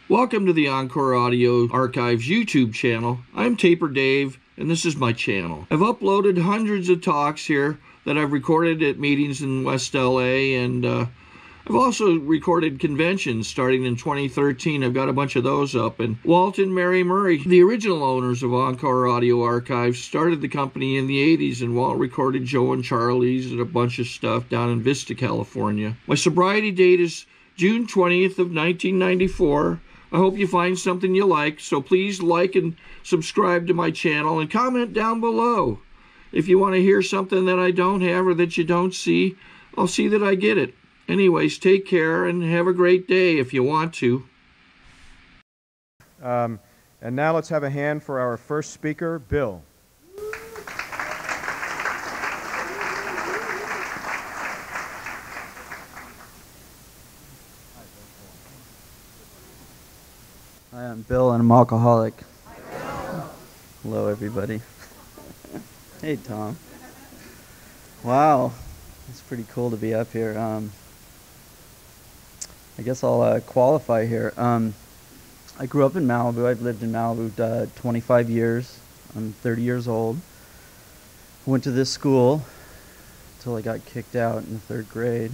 Welcome to the Encore Audio Archives YouTube channel. I'm Taper Dave, and this is my channel. I've uploaded hundreds of talks here that I've recorded at meetings in West LA, and I've also recorded conventions starting in 2013. I've got a bunch of those up. And Walt and Mary Murray, the original owners of Encore Audio Archives, started the company in the 80s, and Walt recorded Joe and Charlie's and a bunch of stuff down in Vista, California. My sobriety date is June 20th of 1994. I hope you find something you like, so please like and subscribe to my channel and comment down below. If you want to hear something that I don't have or that you don't see, I'll see that I get it. Anyways, take care and have a great day if you want to. And now let's have a hand for our first speaker, Bill. Hi, I'm Bill and I'm alcoholic. Hello, everybody. Hey, Tom. Wow, it's pretty cool to be up here. I guess I'll qualify here. I grew up in Malibu. I've lived in Malibu 25 years. I'm 30 years old. Went to this school until I got kicked out in the 3rd grade.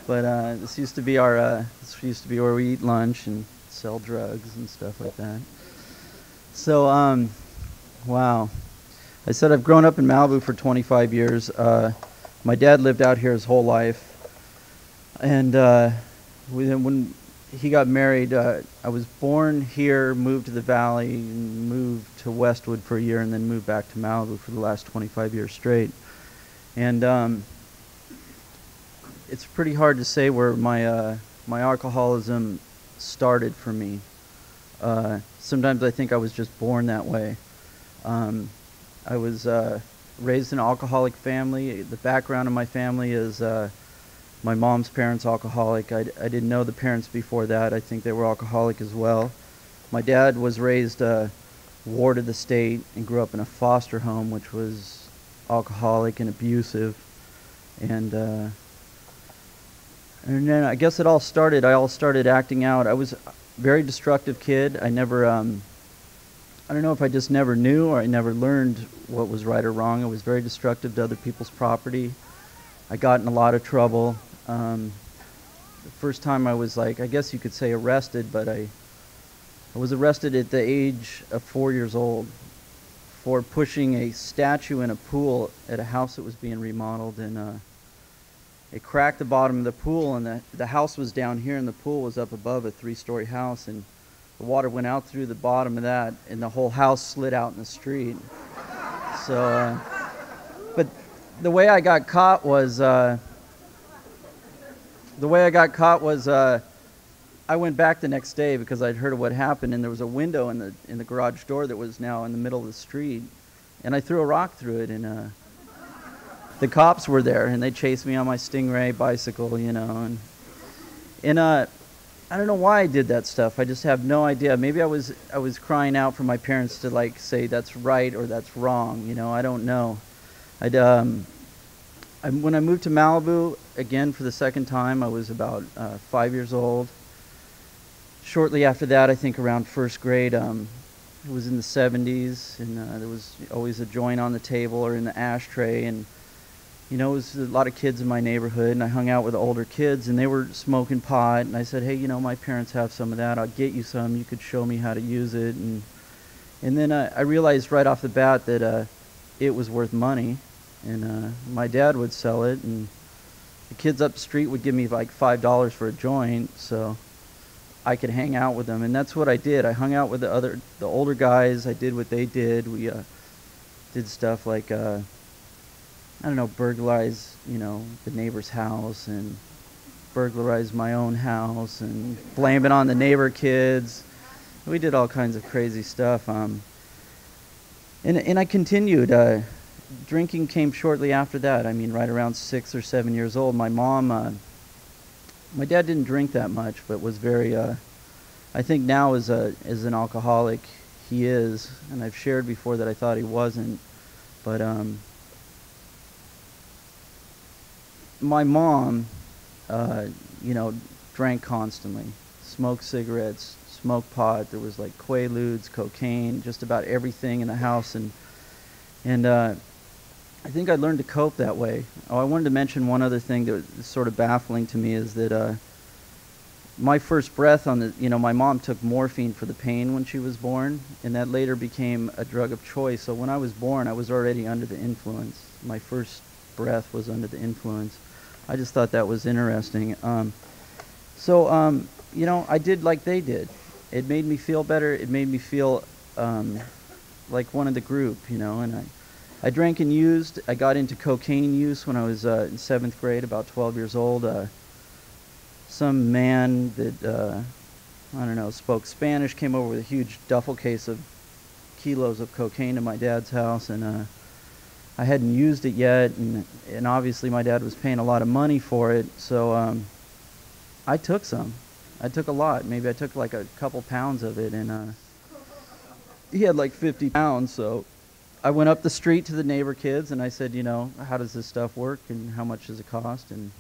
But this used to be our. This used to be where we eat lunch and sell drugs and stuff like that. So, wow. I said I've grown up in Malibu for 25 years. My dad lived out here his whole life. And when he got married, I was born here, moved to the Valley, and moved to Westwood for a year, and then moved back to Malibu for the last 25 years straight. And it's pretty hard to say where my alcoholism started for me. Sometimes I think I was just born that way. I was raised in an alcoholic family. The background of my family is my mom's parents alcoholic. I didn't know the parents before that. I think they were alcoholic as well. My dad was raised ward of the state and grew up in a foster home, which was alcoholic and abusive. And then I guess it all started. I all started acting out. I was a very destructive kid. I never, I don't know if I just never knew or I never learned what was right or wrong. I was very destructive to other people's property. I got in a lot of trouble. The first time I was like, I guess you could say arrested, but I was arrested at the age of 4 years old for pushing a statue in a pool at a house that was being remodeled, and it cracked the bottom of the pool, and the house was down here and the pool was up above a 3-story house, and the water went out through the bottom of that and the whole house slid out in the street. So, but the way I got caught was, I went back the next day because I'd heard of what happened, and there was a window in the garage door that was now in the middle of the street, and I threw a rock through it, and the cops were there, and they chased me on my Stingray bicycle, you know, and I don't know why I did that stuff. I just have no idea. Maybe I was crying out for my parents to like say that's right or that's wrong, you know. I don't know. When I moved to Malibu again for the second time, I was about 5 years old. Shortly after that, I think around 1st grade, it was in the 70s, and there was always a joint on the table or in the ashtray, and you know, it was a lot of kids in my neighborhood, and I hung out with the older kids, and they were smoking pot, and I said, hey, you know, my parents have some of that. I'll get you some. You could show me how to use it. And then I realized right off the bat that it was worth money, and my dad would sell it, and the kids up the street would give me like $5 for a joint, so I could hang out with them, and that's what I did. I hung out with the older guys. I did what they did. We did stuff like I don't know, burglarize, you know, the neighbor's house, and burglarize my own house, and blame it on the neighbor kids. We did all kinds of crazy stuff. And I continued. Drinking came shortly after that. I mean, right around 6 or 7 years old. My mom, my dad didn't drink that much, but was very, I think now as an alcoholic, he is. And I've shared before that I thought he wasn't. But my mom, you know, drank constantly. smoked cigarettes, smoked pot. There was like Quaaludes, cocaine, just about everything in the house. And I think I learned to cope that way. Oh, I wanted to mention one other thing that was sort of baffling to me is that my first breath on the, my mom took morphine for the pain when she was born, and that later became a drug of choice. So when I was born, I was already under the influence. My first breath was under the influence. I just thought that was interesting. I did like they did. It made me feel better. It made me feel like one of the group, and I drank and used. I got into cocaine use when I was in 7th grade, about 12 years old. Some man that, spoke Spanish came over with a huge duffel case of kilos of cocaine to my dad's house, and I hadn't used it yet, and obviously my dad was paying a lot of money for it, so I took some. I took a lot. Maybe I took like a couple pounds of it, and he had like 50 pounds, so I went up the street to the neighbor kids, and I said, how does this stuff work, and how much does it cost, and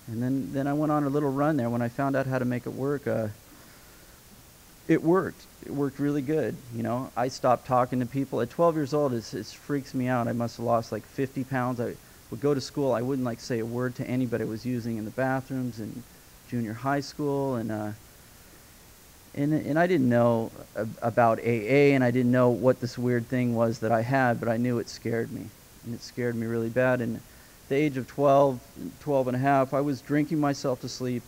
then I went on a little run there. When I found out how to make it work, it worked. It worked really good. I stopped talking to people. At 12 years old, it freaks me out. I must have lost like 50 pounds. I would go to school. I wouldn't like say a word to anybody. I was using in the bathrooms in junior high school, and I didn't know about AA, and I didn't know what this weird thing was that I had, but I knew it scared me, and it scared me really bad. And at the age of 12 and a half, I was drinking myself to sleep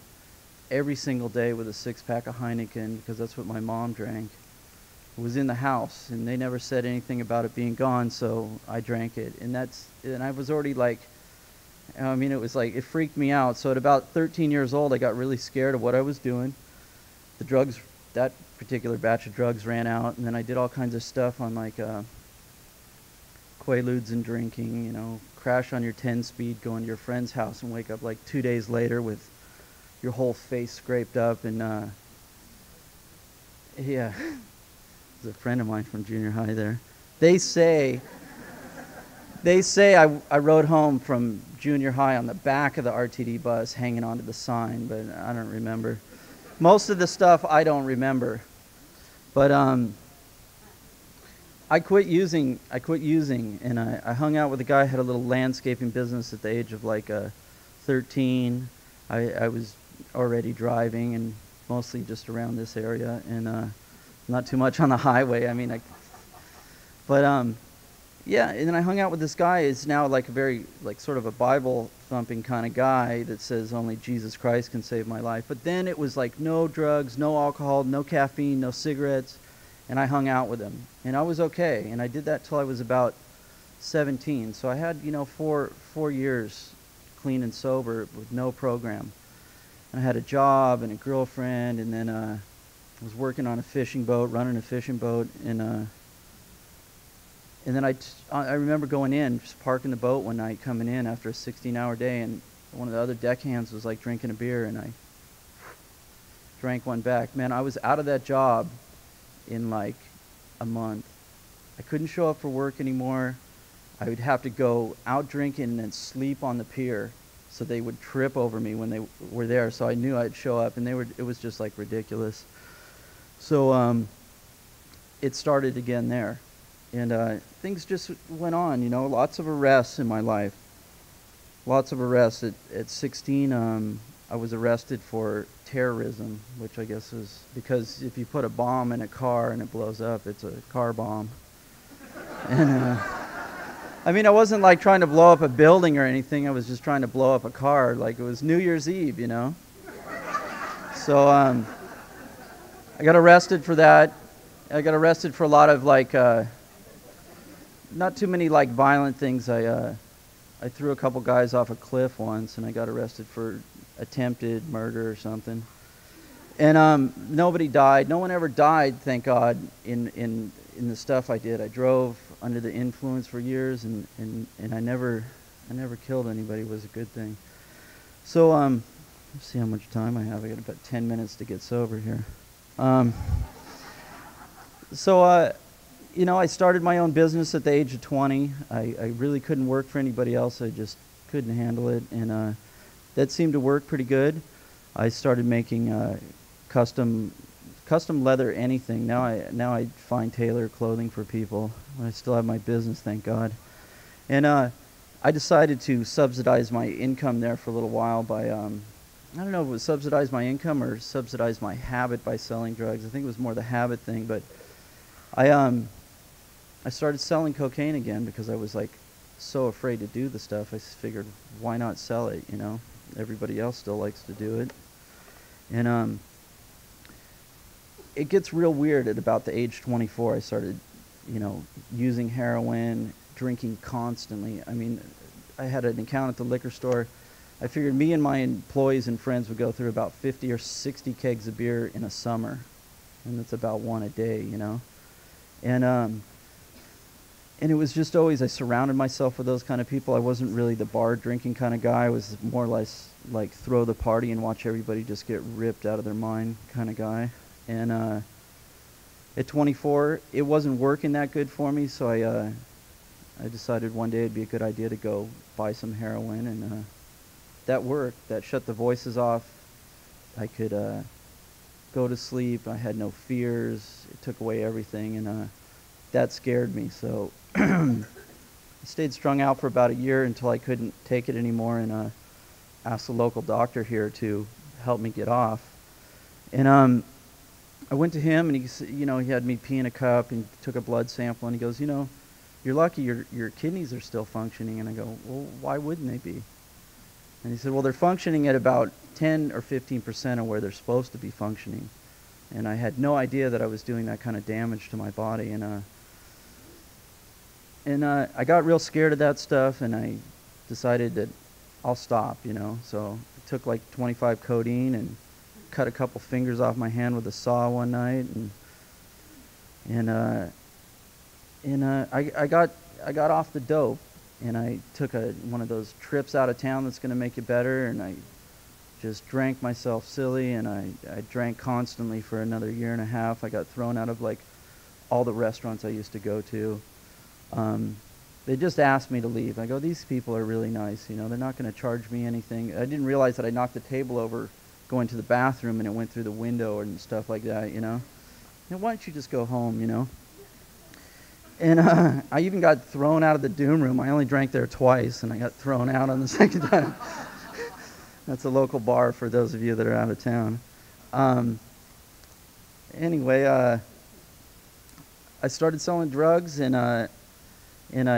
every single day with a 6-pack of Heineken, because that's what my mom drank. It was in the house, and they never said anything about it being gone, so I drank it. And I was already like, it was like, it freaked me out. So at about 13 years old, I got really scared of what I was doing. The drugs, that particular batch of drugs ran out, and then I did all kinds of stuff on like Quaaludes and drinking, crash on your 10-speed, go into your friend's house and wake up like 2 days later with your whole face scraped up. And yeah, there's a friend of mine from junior high there. They say I rode home from junior high on the back of the RTD bus hanging onto the sign, but I don't remember. Most of the stuff I don't remember. But I quit using, and I hung out with a guy who had a little landscaping business at the age of like 13. I was already driving, and mostly just around this area, and not too much on the highway. Yeah, and then I hung out with this guy. He's now like a very, like sort of a Bible thumping kind of guy that says only Jesus Christ can save my life. But then it was like no drugs, no alcohol, no caffeine, no cigarettes. And I hung out with him, and I was okay. And I did that till I was about 17. So I had, 4 years clean and sober with no program. And I had a job and a girlfriend, and then I was working on a fishing boat, running a fishing boat, and then I remember going in, just parking the boat one night, coming in after a 16-hour day, and one of the other deckhands was like drinking a beer, and I drank one back. Man, I was out of that job in like a month. I couldn't show up for work anymore. I would have to go out drinking and then sleep on the pier, so they would trip over me when they were there. So I knew I'd show up, and it was just like ridiculous. So it started again there, and things just went on. Lots of arrests in my life. Lots of arrests. At 16, I was arrested for terrorism, which I guess is because if you put a bomb in a car and it blows up, it's a car bomb. And I wasn't like trying to blow up a building or anything. I was just trying to blow up a car. Like it was New Year's Eve, So I got arrested for that. I got arrested for a lot of like not too many like violent things. I threw a couple guys off a cliff once, and I got arrested for attempted murder or something. And nobody died. No one ever died, thank God, in the stuff I did. I drove under the influence for years, and I never killed anybody. It was a good thing. So let's see how much time I have. I got about 10 minutes to get sober here. I started my own business at the age of 20. I really couldn't work for anybody else. I just couldn't handle it, and that seemed to work pretty good. I started making custom leather, anything. Now I find tailor clothing for people. I still have my business, thank God. And I decided to subsidize my income there for a little while by I don't know if it was subsidize my income or subsidize my habit by selling drugs. I think it was more the habit thing, but I started selling cocaine again because I was like so afraid to do the stuff. I figured, why not sell it, you know? Everybody else still likes to do it. And it gets real weird at about the age 24. I started, you know, using heroin, drinking constantly. I mean, I had an account at the liquor store. I figured me and my employees and friends would go through about 50 or 60 kegs of beer in a summer. And that's about one a day, you know? And it was just always, I surrounded myself with those kind of people. I wasn't really the bar drinking kind of guy. I was more or less like throw the party and watch everybody just get ripped out of their mind kind of guy. And at 24, it wasn't working that good for me, so I decided one day it'd be a good idea to go buy some heroin, and that worked. That shut the voices off. I could go to sleep. I had no fears. It took away everything, and that scared me. So I stayed strung out for about a year until I couldn't take it anymore, and asked the local doctor here to help me get off. And I went to him, and he had me pee in a cup, and took a blood sample, and he goes, you're lucky your kidneys are still functioning. And I go, well, why wouldn't they be? And he said, well, they're functioning at about 10 or 15% of where they're supposed to be functioning. And I had no idea that I was doing that kind of damage to my body. And I got real scared of that stuff, and I decided that I'll stop, So I took like 25 codeine and cut a couple fingers off my hand with a saw one night, and I got off the dope, and I took one of those trips out of town that's going to make you better, and I just drank myself silly, and I drank constantly for another year and a half. I got thrown out of like all the restaurants I used to go to. They just asked me to leave. I go, these people are really nice, they're not going to charge me anything. I didn't realize that I knocked the table over going to the bathroom, and it went through the window and stuff like that, why don't you just go home, And I even got thrown out of the Doom Room. I only drank there twice, and I got thrown out on the second time. That's a local bar for those of you that are out of town. Anyway, I started selling drugs, and I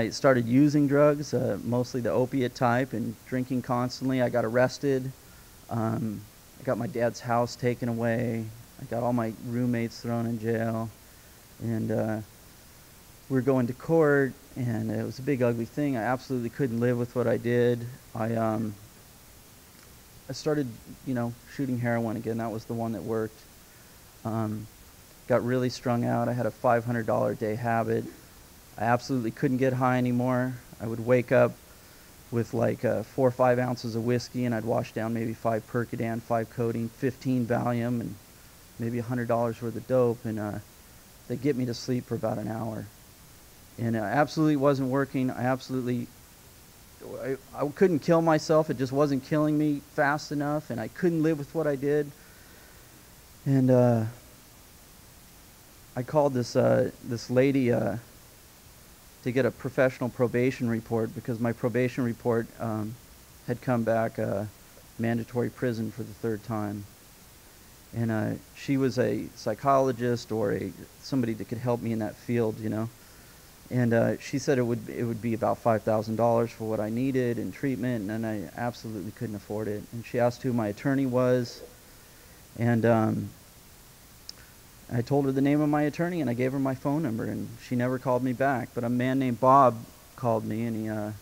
started using drugs, mostly the opiate type, and drinking constantly. I got arrested. I got my dad's house taken away. I got all my roommates thrown in jail. And we were going to court, and it was a big, ugly thing. I absolutely couldn't live with what I did. I started, shooting heroin again. That was the one that worked. Got really strung out. I had a $500 a day habit. I absolutely couldn't get high anymore. I would wake up with like 4 or 5 ounces of whiskey, and I'd wash down maybe 5 Percodan, 5 codeine, 15 Valium, and maybe $100 worth of dope, and they'd get me to sleep for about an hour. And it absolutely wasn't working. I couldn't kill myself. It just wasn't killing me fast enough, and I couldn't live with what I did. And I called this lady to get a professional probation report, because my probation report had come back mandatory prison for the 3rd time. And she was a psychologist or somebody that could help me in that field, And she said it would be about $5,000 for what I needed in treatment, and I absolutely couldn't afford it. And she asked who my attorney was, and I told her the name of my attorney, and I gave her my phone number, and she never called me back. But a man named Bob called me, and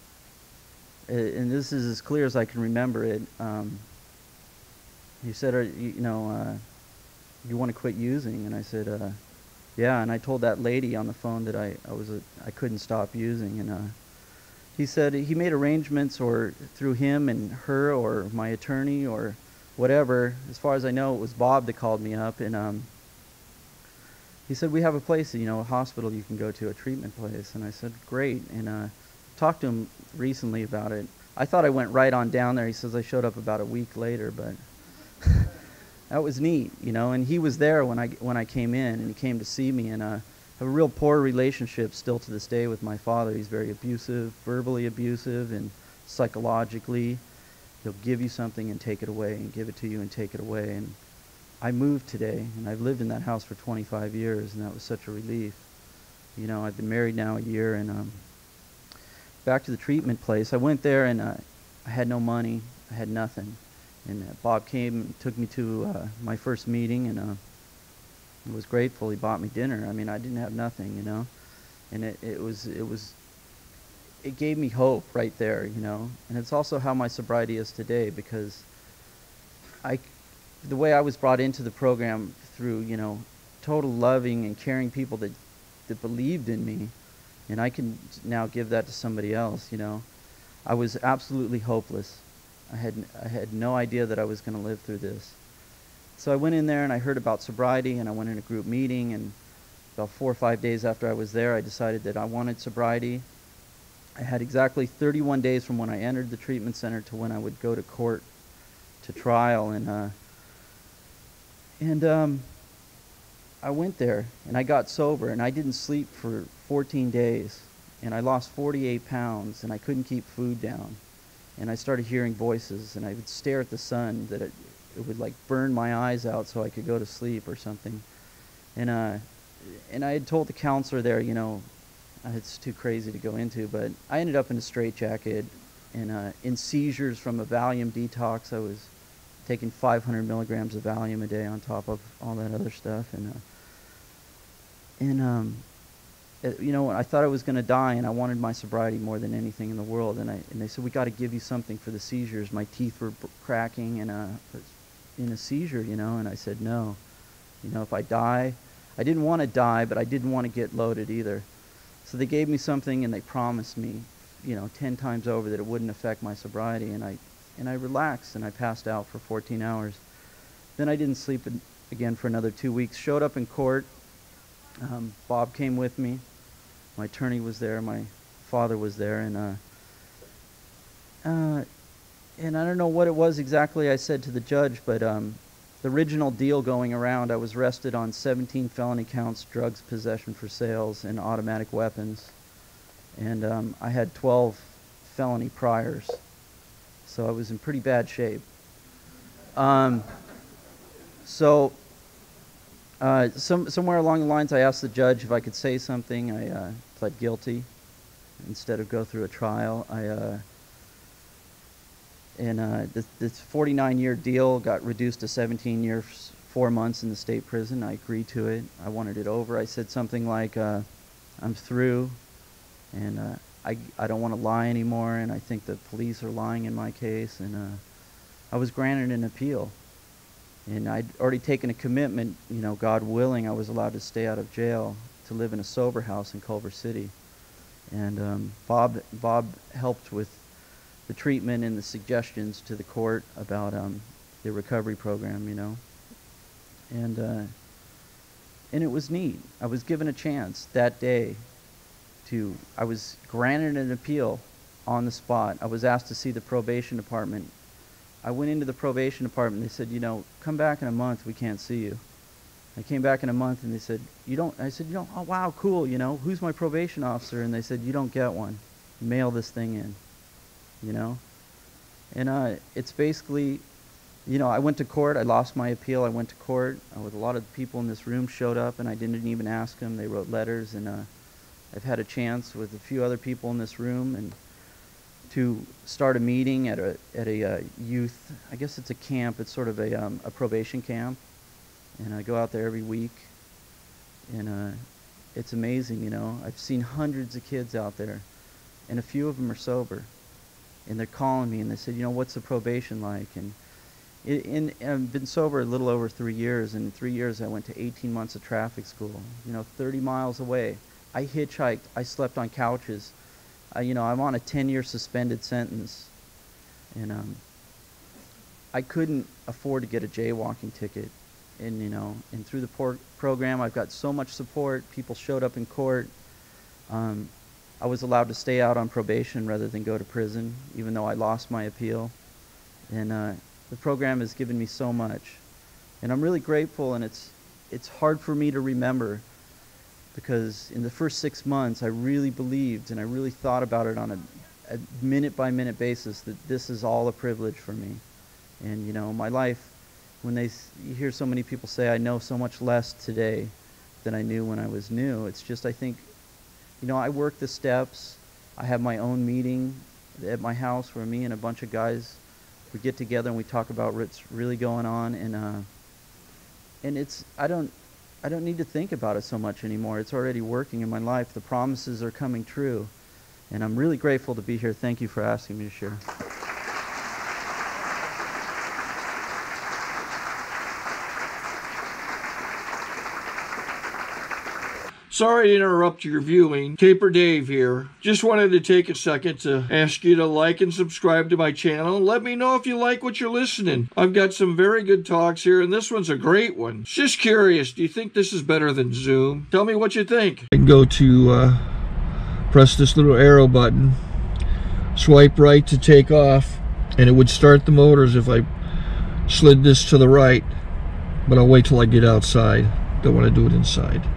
and this is as clear as I can remember it. He said, you want to quit using? And I said, yeah. And I told that lady on the phone that I couldn't stop using. And he said he made arrangements, or through him and her or my attorney or whatever. As far as I know, it was Bob that called me up, and he said, we have a place, a hospital you can go to, a treatment place. And I said, great. And talked to him recently about it. I thought I went right on down there. He says I showed up about a week later, but that was neat, you know. And he was there when I came in, and he came to see me, and I have a real poor relationship still to this day with my father. He's very abusive, verbally abusive, and psychologically. He'll give you something and take it away, and give it to you and take it away. And I moved today, and I've lived in that house for 25 years, and that was such a relief. You know, I've been married now a year, and back to the treatment place. I went there, and I had no money. I had nothing. And Bob came and took me to my first meeting, and I was grateful. He bought me dinner. I mean, I didn't have nothing, you know. And it gave me hope right there, you know. And it's also how my sobriety is today, because the way I was brought into the program through, you know, total loving and caring people that believed in me, and I can now give that to somebody else, you know. I was absolutely hopeless. I had no idea that I was going to live through this. So I went in there and I heard about sobriety, and I went in a group meeting, and about 4 or 5 days after I was there, I decided that I wanted sobriety. I had exactly 31 days from when I entered the treatment center to when I would go to court to trial, and I went there and I got sober, and I didn't sleep for 14 days, and I lost 48 pounds, and I couldn't keep food down, and I started hearing voices, and I would stare at the sun that it would like burn my eyes out so I could go to sleep or something. And I had told the counselor there, you know, it's too crazy to go into, but I ended up in a straitjacket, and in seizures from a Valium detox. I was taking 500 milligrams of Valium a day on top of all that other stuff, you know, I thought I was going to die, and I wanted my sobriety more than anything in the world. And they said, we got to give you something for the seizures. My teeth were cracking, and in a seizure, you know. And I said, no, you know, if I die, I didn't want to die, but I didn't want to get loaded either. So they gave me something, and they promised me, you know, 10 times over that it wouldn't affect my sobriety. And I relaxed, and I passed out for 14 hours. Then I didn't sleep again for another 2 weeks. Showed up in court. Bob came with me. My attorney was there. My father was there, and I don't know what it was exactly I said to the judge, but the original deal going around, I was arrested on 17 felony counts, drugs, possession for sales, and automatic weapons, and I had 12 felony priors, so I was in pretty bad shape. Somewhere along the lines, I asked the judge if I could say something. I pled guilty instead of go through a trial. This 49-year deal got reduced to 17 years, 4 months in the state prison. I agreed to it. I wanted it over. I said something like, I'm through, and I don't want to lie anymore, and I think the police are lying in my case. And I was granted an appeal. And I'd already taken a commitment, you know, God willing, I was allowed to stay out of jail to live in a sober house in Culver City. And Bob helped with the treatment and the suggestions to the court about the recovery program, you know. And it was neat. I was given a chance that day I was granted an appeal on the spot. I was asked to see the probation department. I went into the probation department, and they said, you know, come back in a month, we can't see you. I came back in a month, and they said, you don't, I said, you know, oh wow, cool, you know, who's my probation officer? And they said, you don't get one. Mail this thing in, you know. And it's basically, you know, I went to court, I lost my appeal, I went to court, with a lot of people in this room showed up, and I didn't even ask them. They wrote letters, and I've had a chance with a few other people in this room, and to start a meeting at a youth, I guess it's a camp, it's sort of a probation camp, and I go out there every week, and it's amazing, you know. I've seen hundreds of kids out there, and a few of them are sober, and they're calling me, and they said, you know, what's the probation like? And I've been sober a little over 3 years, and in 3 years I went to 18 months of traffic school, you know, 30 miles away. I hitchhiked, I slept on couches. You know, I'm on a 10-year suspended sentence, and I couldn't afford to get a jaywalking ticket. And, you know, and through the program, I've got so much support. People showed up in court. I was allowed to stay out on probation rather than go to prison, even though I lost my appeal. And the program has given me so much. And I'm really grateful, and it's hard for me to remember, because in the first 6 months I really believed and I really thought about it on a minute-by-minute basis that this is all a privilege for me. And you know, my life, when you hear so many people say I know so much less today than I knew when I was new, it's just, I think, you know, I work the steps. I have my own meeting at my house where me and a bunch of guys, we get together and we talk about what's really going on, and it's, I don't need to think about it so much anymore. It's already working in my life. The promises are coming true, and I'm really grateful to be here. Thank you for asking me to share. Sorry to interrupt your viewing. Taper Dave here. Just wanted to take a second to ask you to like and subscribe to my channel. Let me know if you like what you're listening. I've got some very good talks here, and this one's a great one. Just curious, do you think this is better than Zoom? Tell me what you think. I can go to press this little arrow button, swipe right to take off, and it would start the motors if I slid this to the right, but I'll wait till I get outside. Don't want to do it inside.